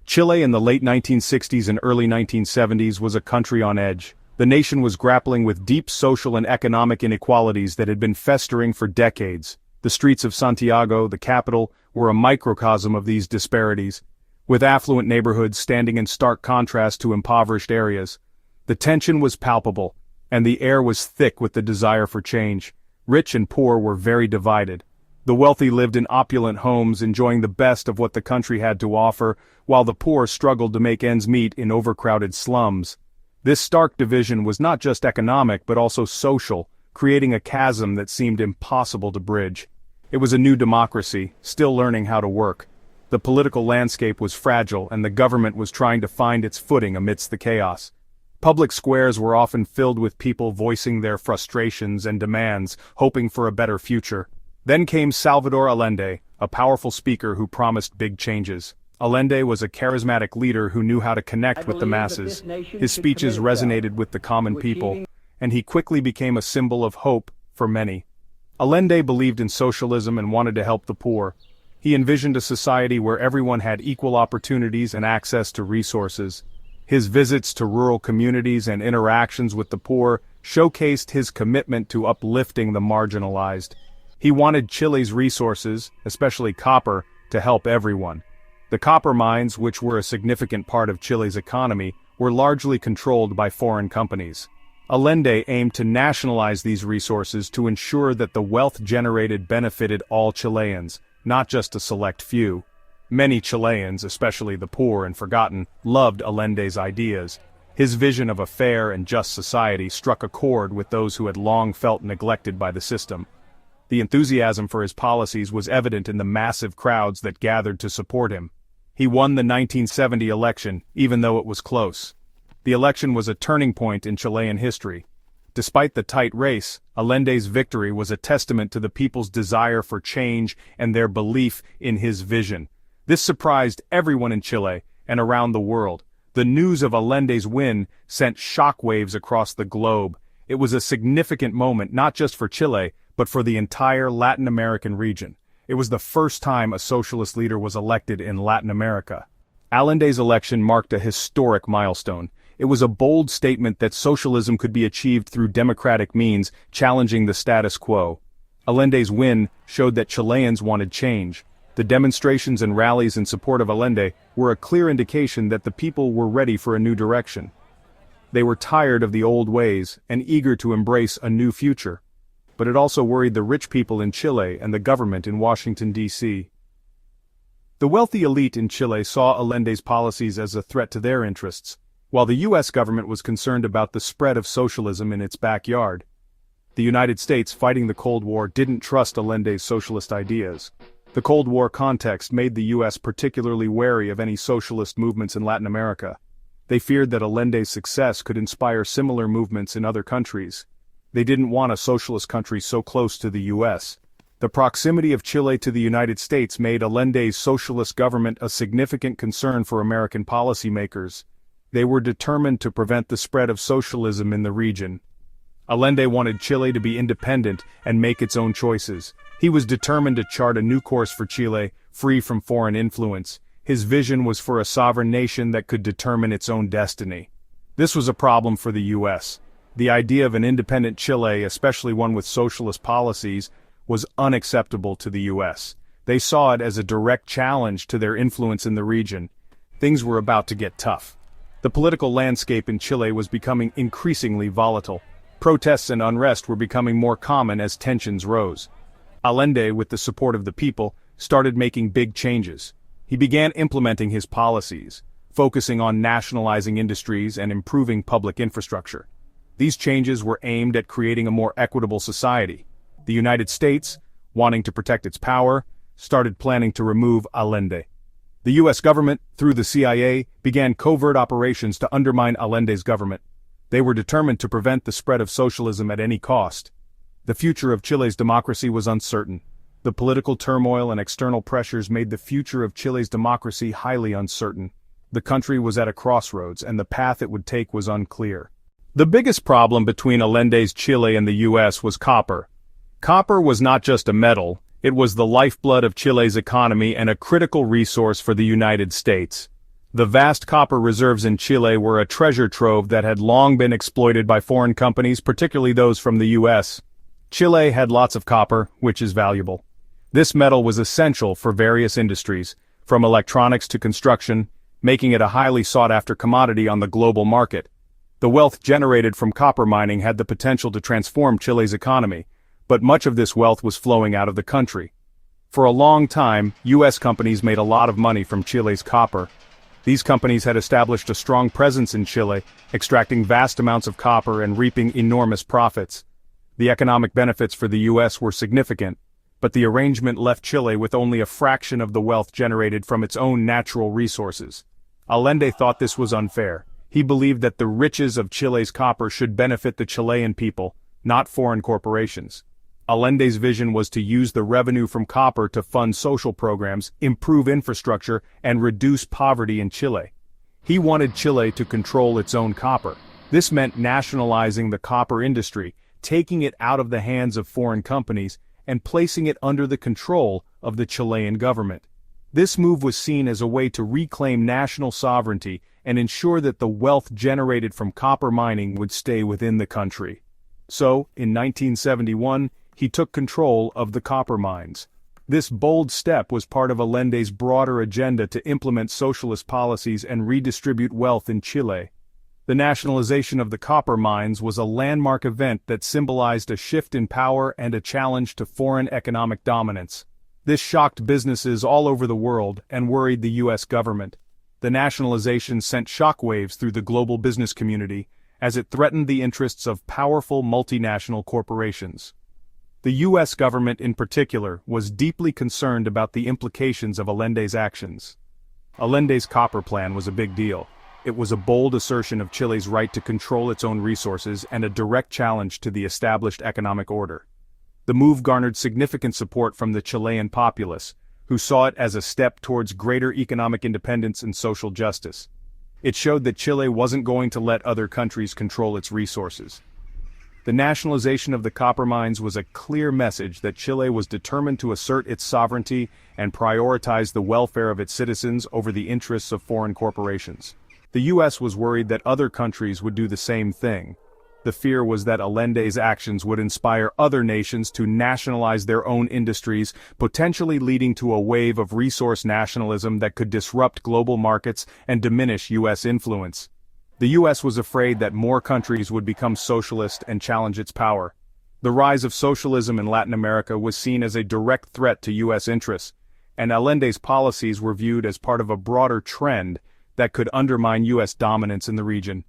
Chile in the late 1960s and early 1970s was a country on edge. The nation was grappling with deep social and economic inequalities that had been festering for decades. The streets of Santiago, the capital, were a microcosm of these disparities, with affluent neighborhoods standing in stark contrast to impoverished areas. The tension was palpable, and the air was thick with the desire for change. Rich and poor were very divided. The wealthy lived in opulent homes enjoying the best of what the country had to offer, while the poor struggled to make ends meet in overcrowded slums. This stark division was not just economic but also social, creating a chasm that seemed impossible to bridge. It was a new democracy, still learning how to work. The political landscape was fragile and the government was trying to find its footing amidst the chaos. Public squares were often filled with people voicing their frustrations and demands, hoping for a better future. Then came Salvador Allende, a powerful speaker who promised big changes. Allende was a charismatic leader who knew how to connect with the masses. His speeches resonated with the common people, and he quickly became a symbol of hope for many. Allende believed in socialism and wanted to help the poor. He envisioned a society where everyone had equal opportunities and access to resources. His visits to rural communities and interactions with the poor showcased his commitment to uplifting the marginalized. He wanted Chile's resources, especially copper, to help everyone. The copper mines, which were a significant part of Chile's economy, were largely controlled by foreign companies. Allende aimed to nationalize these resources to ensure that the wealth generated benefited all Chileans, not just a select few. Many Chileans, especially the poor and forgotten, loved Allende's ideas. His vision of a fair and just society struck a chord with those who had long felt neglected by the system. The enthusiasm for his policies was evident in the massive crowds that gathered to support him. He won the 1970 election, even though it was close. The election was a turning point in Chilean history. Despite the tight race, Allende's victory was a testament to the people's desire for change and their belief in his vision. This surprised everyone in Chile and around the world. The news of Allende's win sent shockwaves across the globe. It was a significant moment not just for Chile, but for the entire Latin American region. It was the first time a socialist leader was elected in Latin America. Allende's election marked a historic milestone. It was a bold statement that socialism could be achieved through democratic means, challenging the status quo. Allende's win showed that Chileans wanted change. The demonstrations and rallies in support of Allende were a clear indication that the people were ready for a new direction. They were tired of the old ways and eager to embrace a new future. But it also worried the rich people in Chile and the government in Washington, D.C. The wealthy elite in Chile saw Allende's policies as a threat to their interests, while the U.S. government was concerned about the spread of socialism in its backyard. The United States, fighting the Cold War, didn't trust Allende's socialist ideas. The Cold War context made the U.S. particularly wary of any socialist movements in Latin America. They feared that Allende's success could inspire similar movements in other countries. They didn't want a socialist country so close to the U.S. The proximity of Chile to the United States made Allende's socialist government a significant concern for American policymakers. They were determined to prevent the spread of socialism in the region. Allende wanted Chile to be independent and make its own choices. He was determined to chart a new course for Chile, free from foreign influence. His vision was for a sovereign nation that could determine its own destiny. This was a problem for the U.S. The idea of an independent Chile, especially one with socialist policies, was unacceptable to the U.S. They saw it as a direct challenge to their influence in the region. Things were about to get tough. The political landscape in Chile was becoming increasingly volatile. Protests and unrest were becoming more common as tensions rose. Allende, with the support of the people, started making big changes. He began implementing his policies, focusing on nationalizing industries and improving public infrastructure. These changes were aimed at creating a more equitable society. The United States, wanting to protect its power, started planning to remove Allende. The U.S. government, through the CIA, began covert operations to undermine Allende's government. They were determined to prevent the spread of socialism at any cost. The future of Chile's democracy was uncertain. The political turmoil and external pressures made the future of Chile's democracy highly uncertain. The country was at a crossroads, and the path it would take was unclear. The biggest problem between Allende's Chile and the U.S. was copper. Copper was not just a metal, it was the lifeblood of Chile's economy and a critical resource for the United States. The vast copper reserves in Chile were a treasure trove that had long been exploited by foreign companies, particularly those from the US. Chile had lots of copper, which is valuable. This metal was essential for various industries, from electronics to construction, making it a highly sought-after commodity on the global market. The wealth generated from copper mining had the potential to transform Chile's economy, but much of this wealth was flowing out of the country. For a long time, US companies made a lot of money from Chile's copper. These companies had established a strong presence in Chile, extracting vast amounts of copper and reaping enormous profits. The economic benefits for the US were significant, but the arrangement left Chile with only a fraction of the wealth generated from its own natural resources. Allende thought this was unfair. He believed that the riches of Chile's copper should benefit the Chilean people, not foreign corporations. Allende's vision was to use the revenue from copper to fund social programs, improve infrastructure, and reduce poverty in Chile. He wanted Chile to control its own copper. This meant nationalizing the copper industry, taking it out of the hands of foreign companies, and placing it under the control of the Chilean government. This move was seen as a way to reclaim national sovereignty and ensure that the wealth generated from copper mining would stay within the country. So, in 1971, he took control of the copper mines. This bold step was part of Allende's broader agenda to implement socialist policies and redistribute wealth in Chile. The nationalization of the copper mines was a landmark event that symbolized a shift in power and a challenge to foreign economic dominance. This shocked businesses all over the world and worried the US government. The nationalization sent shockwaves through the global business community, as it threatened the interests of powerful multinational corporations. The US government in particular was deeply concerned about the implications of Allende's actions. Allende's copper plan was a big deal. It was a bold assertion of Chile's right to control its own resources and a direct challenge to the established economic order. The move garnered significant support from the Chilean populace, who saw it as a step towards greater economic independence and social justice. It showed that Chile wasn't going to let other countries control its resources. The nationalization of the copper mines was a clear message that Chile was determined to assert its sovereignty and prioritize the welfare of its citizens over the interests of foreign corporations. The US was worried that other countries would do the same thing. The fear was that Allende's actions would inspire other nations to nationalize their own industries, potentially leading to a wave of resource nationalism that could disrupt global markets and diminish US influence. The US was afraid that more countries would become socialist and challenge its power. The rise of socialism in Latin America was seen as a direct threat to US interests, and Allende's policies were viewed as part of a broader trend that could undermine US dominance in the region.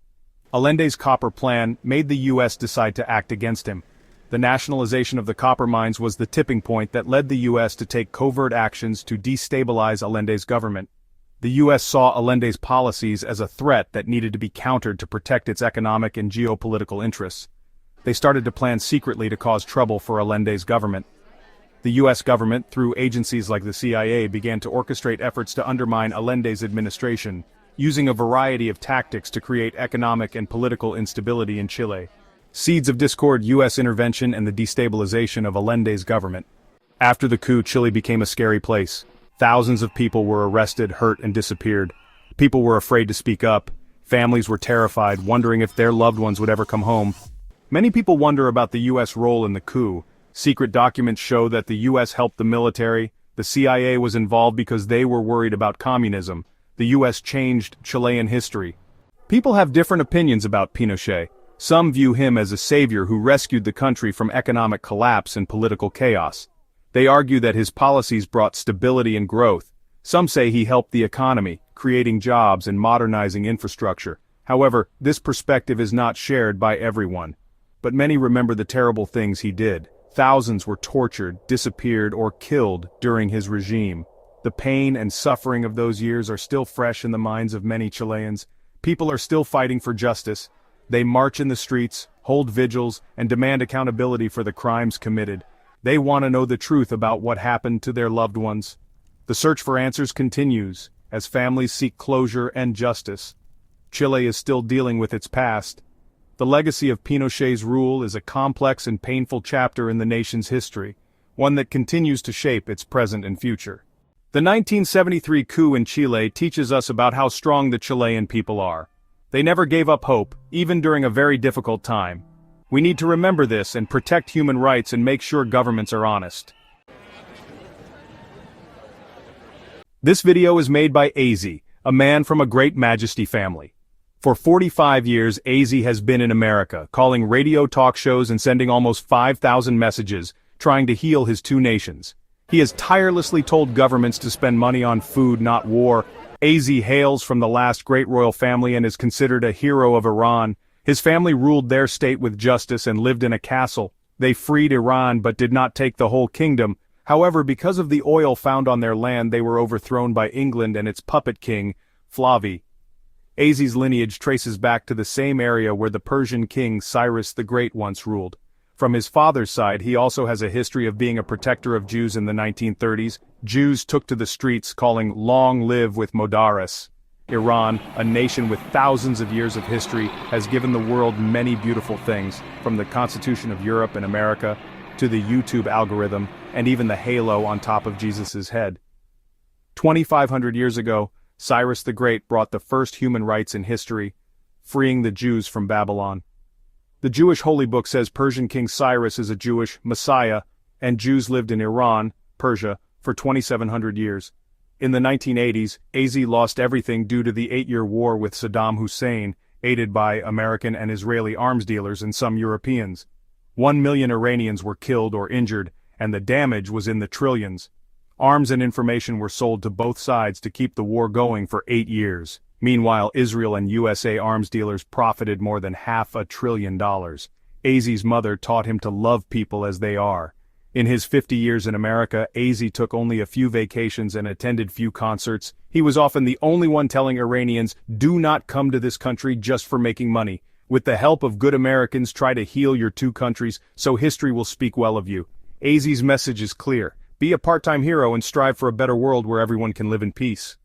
Allende's copper plan made the US decide to act against him. The nationalization of the copper mines was the tipping point that led the US to take covert actions to destabilize Allende's government. The US saw Allende's policies as a threat that needed to be countered to protect its economic and geopolitical interests. They started to plan secretly to cause trouble for Allende's government. The US government, through agencies like the CIA, began to orchestrate efforts to undermine Allende's administration, using a variety of tactics to create economic and political instability in Chile. Seeds of discord, US intervention, and the destabilization of Allende's government. After the coup, Chile became a scary place. Thousands of people were arrested, hurt, and disappeared. People were afraid to speak up. Families were terrified, wondering if their loved ones would ever come home. Many people wonder about the US role in the coup. Secret documents show that the US helped the military. The CIA was involved because they were worried about communism. The US changed Chilean history. People have different opinions about Pinochet. Some view him as a savior who rescued the country from economic collapse and political chaos. They argue that his policies brought stability and growth. Some say he helped the economy, creating jobs and modernizing infrastructure. However, this perspective is not shared by everyone. But many remember the terrible things he did. Thousands were tortured, disappeared, or killed during his regime. The pain and suffering of those years are still fresh in the minds of many Chileans. People are still fighting for justice. They march in the streets, hold vigils, and demand accountability for the crimes committed. They want to know the truth about what happened to their loved ones. The search for answers continues, as families seek closure and justice. Chile is still dealing with its past. The legacy of Pinochet's rule is a complex and painful chapter in the nation's history, one that continues to shape its present and future. The 1973 coup in Chile teaches us about how strong the Chilean people are. They never gave up hope, even during a very difficult time. We need to remember this and protect human rights and make sure governments are honest. This video is made by AZ, a man from a great majesty family. For 45 years, AZ has been in America, calling radio talk shows and sending almost 5,000 messages, trying to heal his two nations. He has tirelessly told governments to spend money on food, not war. AZ hails from the last great royal family and is considered a hero of Iran. His family ruled their state with justice and lived in a castle. They freed Iran but did not take the whole kingdom. However, because of the oil found on their land, they were overthrown by England and its puppet king, Flavi. AZ's lineage traces back to the same area where the Persian king Cyrus the Great once ruled. From his father's side, he also has a history of being a protector of Jews in the 1930s. Jews took to the streets calling "Long live with Modares." Iran, a nation with thousands of years of history, has given the world many beautiful things, from the Constitution of Europe and America, to the YouTube algorithm, and even the halo on top of Jesus' head. 2,500 years ago, Cyrus the Great brought the first human rights in history, freeing the Jews from Babylon. The Jewish holy book says Persian King Cyrus is a Jewish Messiah, and Jews lived in Iran, Persia, for 2,700 years. In the 1980s, AZ lost everything due to the 8-year war with Saddam Hussein, aided by American and Israeli arms dealers and some Europeans. 1 million Iranians were killed or injured, and the damage was in the trillions. Arms and information were sold to both sides to keep the war going for 8 years. Meanwhile, Israel and USA arms dealers profited more than $500 billion. AZ's mother taught him to love people as they are. In his 50 years in America, AZ took only a few vacations and attended few concerts. He was often the only one telling Iranians, "Do not come to this country just for making money. With the help of good Americans, try to heal your two countries, so history will speak well of you." AZ's message is clear. Be a part-time hero and strive for a better world where everyone can live in peace.